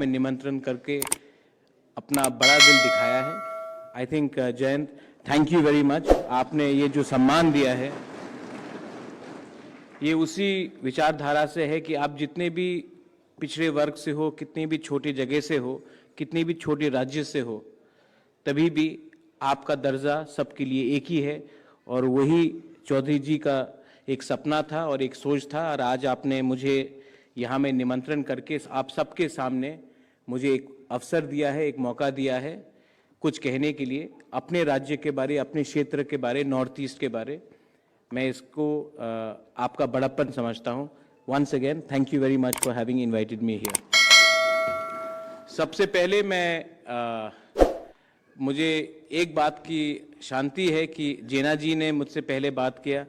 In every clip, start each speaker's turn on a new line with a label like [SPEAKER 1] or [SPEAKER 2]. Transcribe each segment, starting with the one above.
[SPEAKER 1] में निमंत्रण करके अपना बड़ा दिल दिखाया है। I think Jayant, thank you very much. आपने ये जो सम्मान दिया है ये उसी विचारधारा से है कि आप जितने भी पिछड़े वर्ग से हो, कितनी भी छोटी जगह से हो, कितनी भी छोटे राज्य से हो, तभी भी आपका दर्जा सबके लिए एक ही है। और वही चौधरी जी का एक सपना था और एक सोच था, और आज आपने मुझे यहाँ में निमंत्रण करके आप सबके सामने मुझे एक अवसर दिया है, एक मौका दिया है कुछ कहने के लिए अपने राज्य के बारे, अपने क्षेत्र के बारे, नॉर्थ ईस्ट के बारे। मैं इसको आपका बड़प्पन समझता हूँ। Once again thank you very much for having invited me here. सबसे पहले मुझे एक बात की शांति है कि जेना जी ने मुझसे पहले बात किया,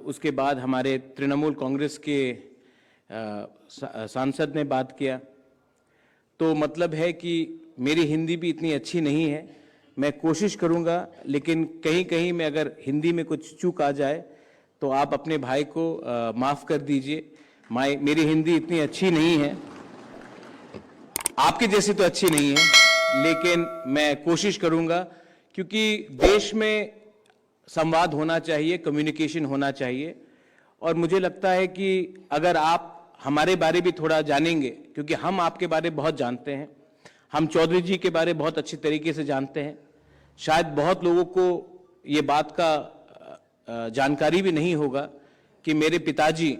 [SPEAKER 1] उसके बाद हमारे तृणमूल कांग्रेस के सांसद ने बात किया, तो मतलब है कि मेरी हिंदी भी इतनी अच्छी नहीं है। मैं कोशिश करूंगा, लेकिन कहीं कहीं में अगर हिंदी में कुछ चूक आ जाए तो आप अपने भाई को माफ़ कर दीजिए। मेरी हिंदी इतनी अच्छी नहीं है, आपके जैसी तो अच्छी नहीं है, लेकिन मैं कोशिश करूंगा, क्योंकि देश में संवाद होना चाहिए, कम्युनिकेशन होना चाहिए। और मुझे लगता है कि अगर आप हमारे बारे भी थोड़ा जानेंगे, क्योंकि हम आपके बारे बहुत जानते हैं, हम चौधरी जी के बारे बहुत अच्छी तरीके से जानते हैं। शायद बहुत लोगों को ये बात का जानकारी भी नहीं होगा कि मेरे पिताजी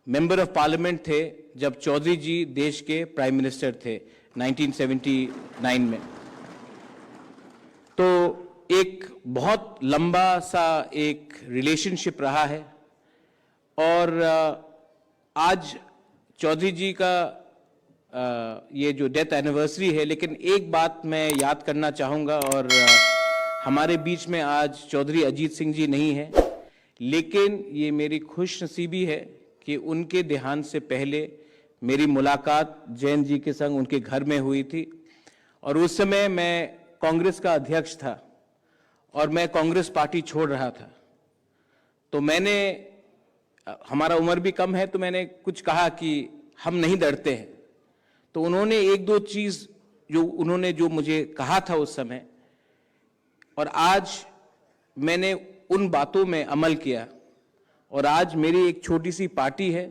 [SPEAKER 1] मेंबर ऑफ पार्लियामेंट थे जब चौधरी जी देश के प्राइम मिनिस्टर थे 1979 में। तो एक बहुत लंबा सा एक रिलेशनशिप रहा है। और आज चौधरी जी का ये जो डेथ एनिवर्सरी है, लेकिन एक बात मैं याद करना चाहूँगा, और हमारे बीच में आज चौधरी अजीत सिंह जी नहीं है, लेकिन ये मेरी खुशनसीबी है कि उनके देहांत से पहले मेरी मुलाकात जयंत जी के संग उनके घर में हुई थी। और उस समय मैं कांग्रेस का अध्यक्ष था और मैं कांग्रेस पार्टी छोड़ रहा था। तो हमारा उम्र भी कम है, तो मैंने कुछ कहा कि हम नहीं डरते हैं। तो उन्होंने एक दो चीज़ जो मुझे कहा था उस समय, और आज मैंने उन बातों में अमल किया। और आज मेरी एक छोटी सी पार्टी है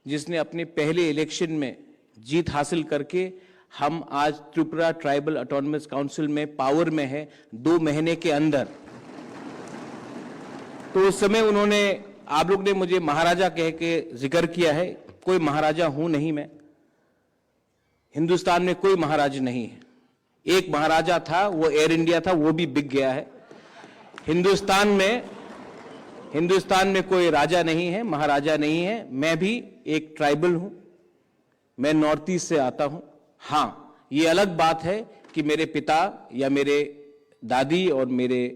[SPEAKER 1] जिसने अपने पहले इलेक्शन में जीत हासिल करके हम आज त्रिपुरा ट्राइबल ऑटोनमस काउंसिल में पावर में है 2 महीने के अंदर। तो उस समय आप लोग ने मुझे महाराजा कह के जिक्र किया है। कोई महाराजा हूं नहीं मैं, हिंदुस्तान में कोई महाराजा नहीं है। एक महाराजा था, वो एयर इंडिया था, वो भी बिक गया है। हिंदुस्तान में कोई राजा नहीं है, महाराजा नहीं है। मैं भी एक ट्राइबल हूं, मैं नॉर्थ ईस्ट से आता हूं। हां, ये अलग बात है कि मेरे पिता या मेरे दादी और मेरे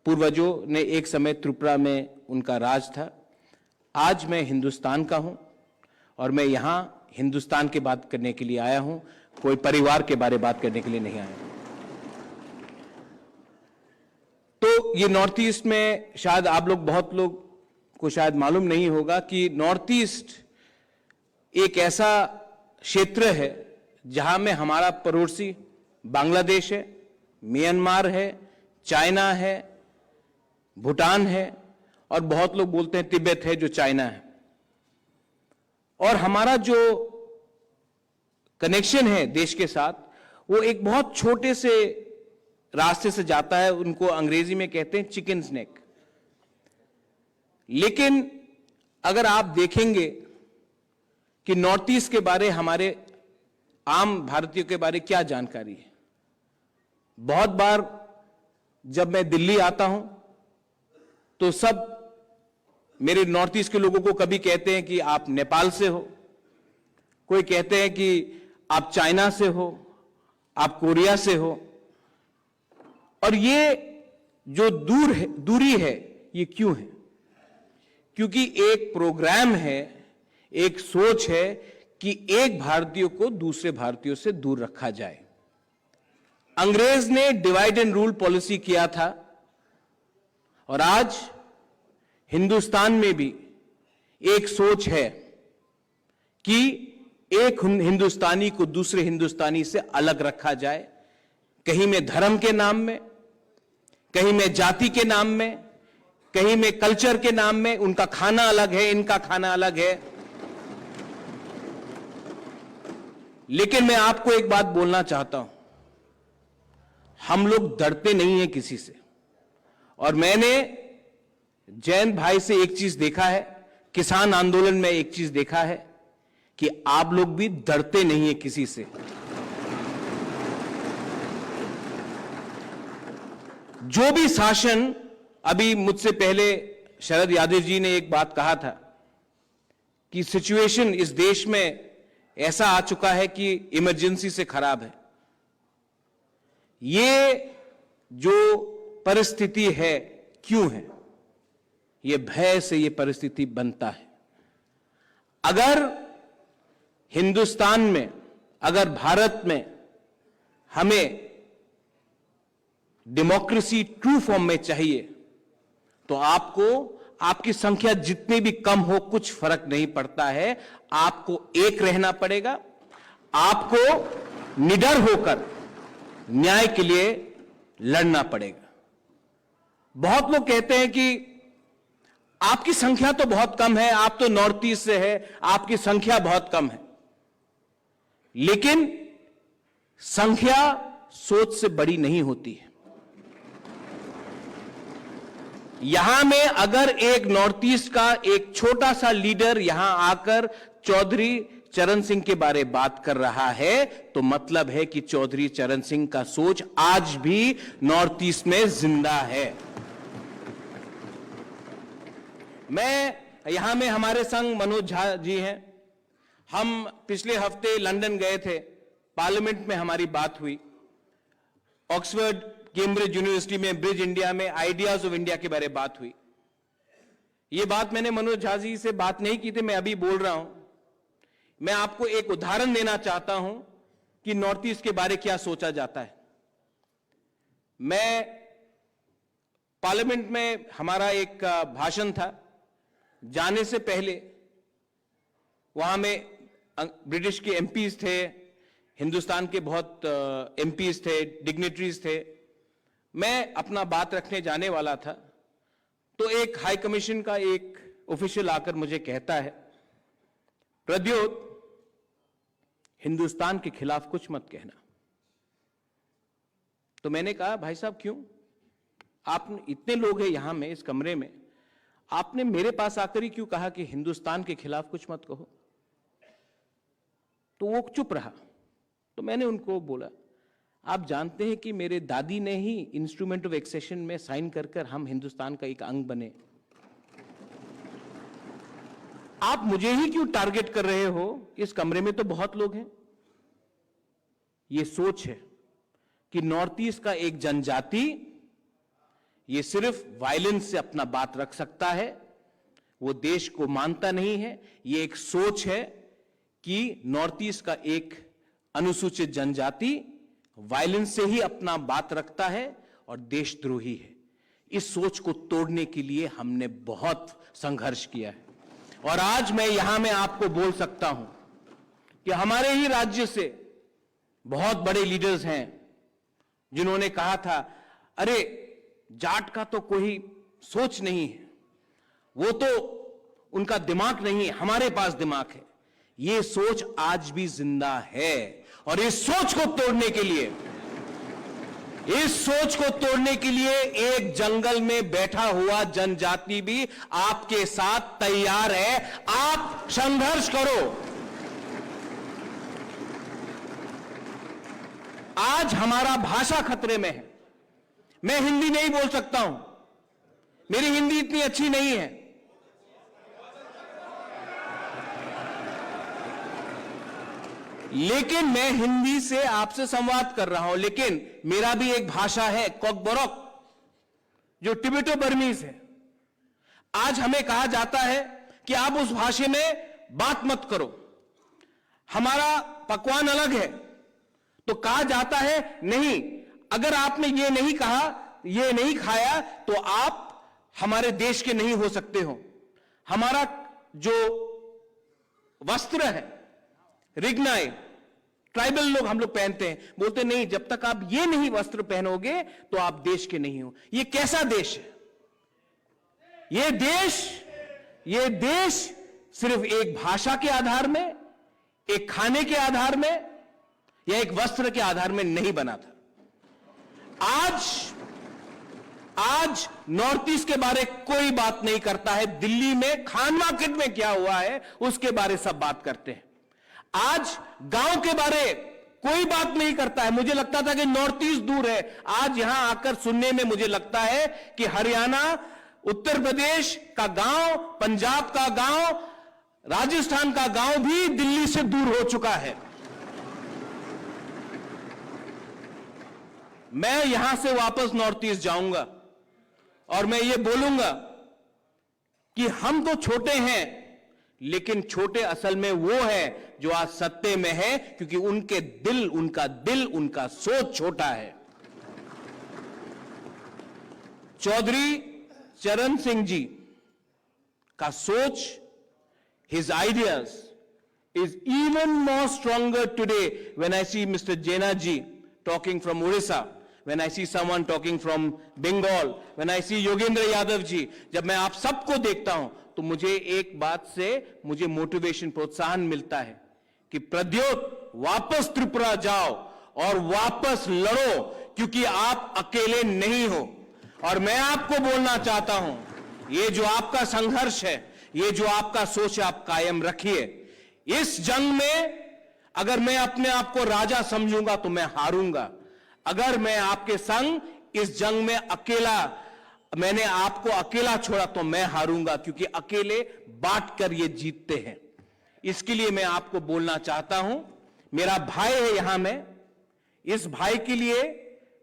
[SPEAKER 1] पूर्वजों ने एक समय त्रिपुरा में उनका राज था। आज मैं हिंदुस्तान का हूं और मैं यहां हिंदुस्तान की बात करने के लिए आया हूं, कोई परिवार के बारे बात करने के लिए नहीं आया हूं। तो ये नॉर्थ ईस्ट में शायद बहुत लोग को शायद मालूम नहीं होगा कि नॉर्थ ईस्ट एक ऐसा क्षेत्र है जहां में हमारा पड़ोसी बांग्लादेश है, म्यांमार है, चाइना है, भूटान है, और बहुत लोग बोलते हैं तिब्बत है जो चाइना है। और हमारा जो कनेक्शन है देश के साथ, वो एक बहुत छोटे से रास्ते से जाता है। उनको अंग्रेजी में कहते हैं चिकन स्नेक। लेकिन अगर आप देखेंगे कि नॉर्थ ईस्ट के बारे हमारे आम भारतीयों के बारे क्या जानकारी है, बहुत बार जब मैं दिल्ली आता हूं तो सब मेरे नॉर्थ ईस्ट के लोगों को कभी कहते हैं कि आप नेपाल से हो, कोई कहते हैं कि आप चाइना से हो, आप कोरिया से हो। और ये जो दूरी है, ये क्यों है? क्योंकि एक प्रोग्राम है, एक सोच है कि एक भारतीय को दूसरे भारतीयों से दूर रखा जाए। अंग्रेज ने डिवाइड एंड रूल पॉलिसी किया था, और आज हिंदुस्तान में भी एक सोच है कि एक हिंदुस्तानी को दूसरे हिंदुस्तानी से अलग रखा जाए, कहीं में धर्म के नाम में, कहीं में जाति के नाम में, कहीं में कल्चर के नाम में। उनका खाना अलग है, इनका खाना अलग है। लेकिन मैं आपको एक बात बोलना चाहता हूं, हम लोग डरते नहीं हैं किसी से। और मैंने जयंत भाई से एक चीज देखा है, किसान आंदोलन में एक चीज देखा है कि आप लोग भी डरते नहीं हैं किसी से। जो भी शासन, अभी मुझसे पहले शरद यादव जी ने एक बात कहा था कि सिचुएशन इस देश में ऐसा आ चुका है कि इमरजेंसी से खराब है। ये जो परिस्थिति है, क्यों है? ये भय से ये परिस्थिति बनता है। अगर हिंदुस्तान में, अगर भारत में हमें डेमोक्रेसी ट्रू फॉर्म में चाहिए, तो आपको, आपकी संख्या जितनी भी कम हो, कुछ फर्क नहीं पड़ता है, आपको एक रहना पड़ेगा। आपको निडर होकर न्याय के लिए लड़ना पड़ेगा। बहुत लोग कहते हैं कि आपकी संख्या तो बहुत कम है, आप तो नॉर्थ ईस्ट से है, आपकी संख्या बहुत कम है। लेकिन संख्या सोच से बड़ी नहीं होती है। यहां में अगर एक नॉर्थ ईस्ट का एक छोटा सा लीडर यहां आकर चौधरी चरण सिंह के बारे बात कर रहा है, तो मतलब है कि चौधरी चरण सिंह का सोच आज भी नॉर्थ ईस्ट में जिंदा है। मैं यहां में, हमारे संग मनोज झा जी हैं। हम पिछले हफ्ते लंदन गए थे, पार्लियामेंट में हमारी बात हुई। ऑक्सफोर्ड, कैम्ब्रिज यूनिवर्सिटी में, ब्रिज इंडिया में आइडियाज ऑफ इंडिया के बारे में बात हुई। यह बात मैंने मनोज झा जी से बात नहीं की थी, मैं अभी बोल रहा हूं। मैं आपको एक उदाहरण देना चाहता हूं कि नॉर्थ ईस्ट के बारे क्या सोचा जाता है। मैं पार्लियामेंट में, हमारा एक भाषण था, जाने से पहले वहां में ब्रिटिश के एमपीज थे, हिंदुस्तान के बहुत एमपीज थे, डिग्नेटरीज थे। मैं अपना बात रखने जाने वाला था, तो एक हाई कमीशन का एक ऑफिशियल आकर मुझे कहता है, प्रद्योत, हिंदुस्तान के खिलाफ कुछ मत कहना। तो मैंने कहा, भाई साहब क्यों? आप इतने लोग हैं यहां में, इस कमरे में, आपने मेरे पास आकर ही क्यों कहा कि हिंदुस्तान के खिलाफ कुछ मत कहो? तो वो चुप रहा। तो मैंने उनको बोला, आप जानते हैं कि मेरे दादी ने ही इंस्ट्रूमेंट ऑफ एक्सेशन में साइन कर कर हम हिंदुस्तान का एक अंग बने। आप मुझे ही क्यों टारगेट कर रहे हो? इस कमरे में तो बहुत लोग हैं। ये सोच है कि नॉर्थ ईस्ट का एक जनजाति ये सिर्फ वायलेंस से अपना बात रख सकता है, वो देश को मानता नहीं है। ये एक सोच है कि नॉर्थ ईस्ट का एक अनुसूचित जनजाति वायलेंस से ही अपना बात रखता है और देशद्रोही है। इस सोच को तोड़ने के लिए हमने बहुत संघर्ष किया है। और आज मैं यहां में आपको बोल सकता हूं कि हमारे ही राज्य से बहुत बड़े लीडर्स हैं जिन्होंने कहा था, अरे जाट का तो कोई सोच नहीं है, वो तो उनका दिमाग नहीं है, हमारे पास दिमाग है। ये सोच आज भी जिंदा है। और इस सोच को तोड़ने के लिए, एक जंगल में बैठा हुआ जनजाति भी आपके साथ तैयार है। आप संघर्ष करो। आज हमारा भाषा खतरे में है। मैं हिंदी नहीं बोल सकता हूं, मेरी हिंदी इतनी अच्छी नहीं है। लेकिन मैं हिंदी से आपसे संवाद कर रहा हूं। लेकिन मेरा भी एक भाषा है, कोकबोरोक, जो टिबेटो बर्मीज है। आज हमें कहा जाता है कि आप उस भाषा में बात मत करो, हमारा पकवान अलग है। तो कहा जाता है, नहीं, अगर आपने ये नहीं कहा, ये नहीं खाया, तो आप हमारे देश के नहीं हो सकते हो। हमारा जो वस्त्र है, रिग्नाई, ट्राइबल लोग हम लोग पहनते हैं, बोलते नहीं जब तक आप ये नहीं वस्त्र पहनोगे तो आप देश के नहीं हो। ये कैसा देश है? ये देश सिर्फ एक भाषा के आधार में, एक खाने के आधार में या एक वस्त्र के आधार में नहीं बना था। आज नॉर्थ ईस्ट के बारे कोई बात नहीं करता है। दिल्ली में खान मार्केट में क्या हुआ है उसके बारे सब बात करते हैं। आज गांव के बारे कोई बात नहीं करता है। मुझे लगता था कि नॉर्थ ईस्ट दूर है, आज यहां आकर सुनने में मुझे लगता है कि हरियाणा, उत्तर प्रदेश का गांव, पंजाब का गांव, राजस्थान का गांव भी दिल्ली से दूर हो चुका है। मैं यहां से वापस नॉर्थ ईस्ट जाऊंगा और मैं ये बोलूंगा कि हम तो छोटे हैं, लेकिन छोटे असल में वो है जो आज सत्ते में है, क्योंकि उनका दिल, उनका सोच छोटा है। चौधरी चरण सिंह जी का सोच, his ideas is even more stronger today when I see Mr. Jaina ji talking from Orissa, when I see someone talking from Bengal, when I see Yogendra Yadav ji, जब मैं आप सबको देखता हूं तो मुझे एक बात से मुझे मोटिवेशन, प्रोत्साहन मिलता है कि प्रद्योत वापस त्रिपुरा जाओ और वापस लड़ो, क्योंकि आप अकेले नहीं हो। और मैं आपको बोलना चाहता हूं, ये जो आपका संघर्ष है, ये जो आपका सोच है, आप कायम रखिए। इस जंग में अगर मैं अपने आप को राजा समझूंगा तो मैं हारूंगा। अगर मैं आपके संग इस जंग में मैंने आपको अकेला छोड़ा तो मैं हारूंगा, क्योंकि अकेले बांटकर ये जीतते हैं। इसके लिए मैं आपको बोलना चाहता हूं, मेरा भाई है यहां में, इस भाई के लिए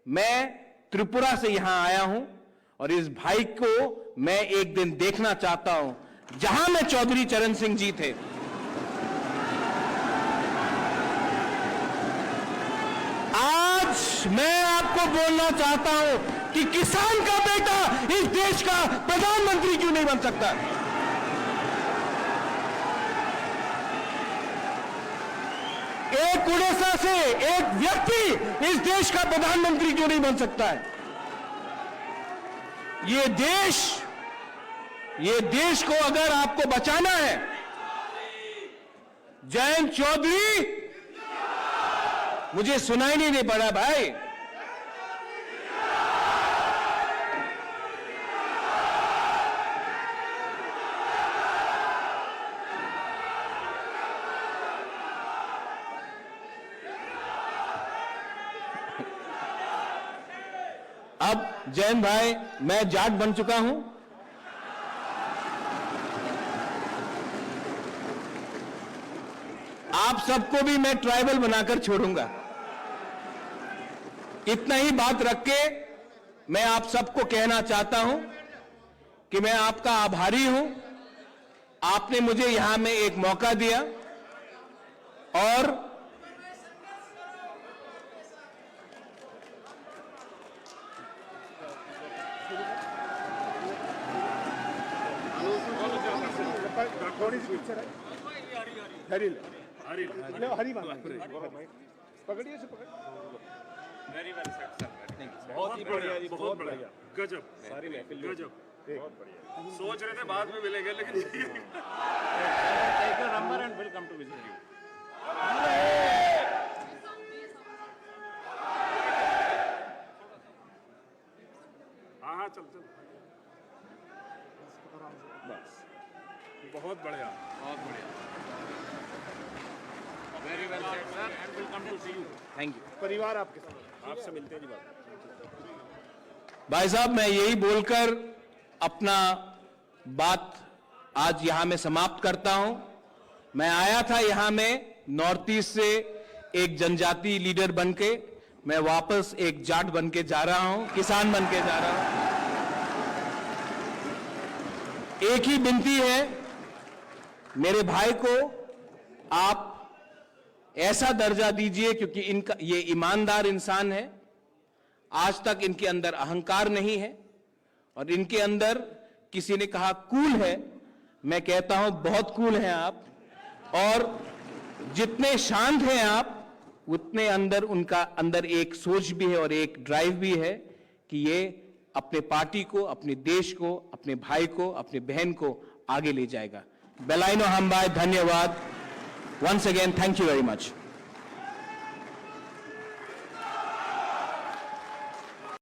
[SPEAKER 1] मैं त्रिपुरा से यहां आया हूं और इस भाई को मैं एक दिन देखना चाहता हूं जहां में चौधरी चरण सिंह जी थे। आज मैं आपको बोलना चाहता हूं कि किसान का बेटा इस देश का प्रधानमंत्री क्यों नहीं बन सकता? एक उड़ीसा से एक व्यक्ति इस देश का प्रधानमंत्री क्यों नहीं बन सकता है? ये देश को अगर आपको बचाना है, जयंत चौधरी, मुझे सुनाई नहीं दे पड़ा भाई। अब जयंत भाई, मैं जाट बन चुका हूं। आप सबको भी मैं ट्राइबल बनाकर छोड़ूंगा। इतना ही बात रख के मैं आप सबको कहना चाहता हूं कि मैं आपका आभारी हूं। आपने मुझे यहां में एक मौका दिया और
[SPEAKER 2] थोड़ी सी पिक्चर है, हरी पकड़िए से पकड़।
[SPEAKER 3] वेरी वेल सेट सर, बहुत ही बढ़िया जी, बहुत बढ़िया, गजब, सारी महफिल गजब, बहुत बढ़िया। सोच रहे थे बाद में मिलेंगे, लेकिन take your number and will come to visit you. हाँ चल बस, बहुत बढ़िया, बहुत बढ़िया, very well set sir and will come to see you.
[SPEAKER 1] Thank you.
[SPEAKER 2] परिवार आपके साथ, आपसे मिलते हैं जी बात।
[SPEAKER 1] भाई साहब, मैं यही बोलकर अपना बात आज यहां में समाप्त करता हूं। मैं आया था यहां में नॉर्थ ईस्ट से एक जनजाति लीडर बनके, मैं वापस एक जाट बनके जा रहा हूं, किसान बनके जा रहा हूं। एक ही विनती है, मेरे भाई को आप ऐसा दर्जा दीजिए, क्योंकि ये ईमानदार इंसान है। आज तक इनके अंदर अहंकार नहीं है और इनके अंदर, किसी ने कहा कूल है, मैं कहता हूं बहुत कूल हैं आप। और जितने शांत हैं आप, उतने अंदर उनका अंदर एक सोच भी है और एक ड्राइव भी है कि ये अपने पार्टी को, अपने देश को, अपने भाई को, अपने बहन को आगे ले जाएगा। बेलाइनो हमबाय, धन्यवाद। Once again, thank you very much.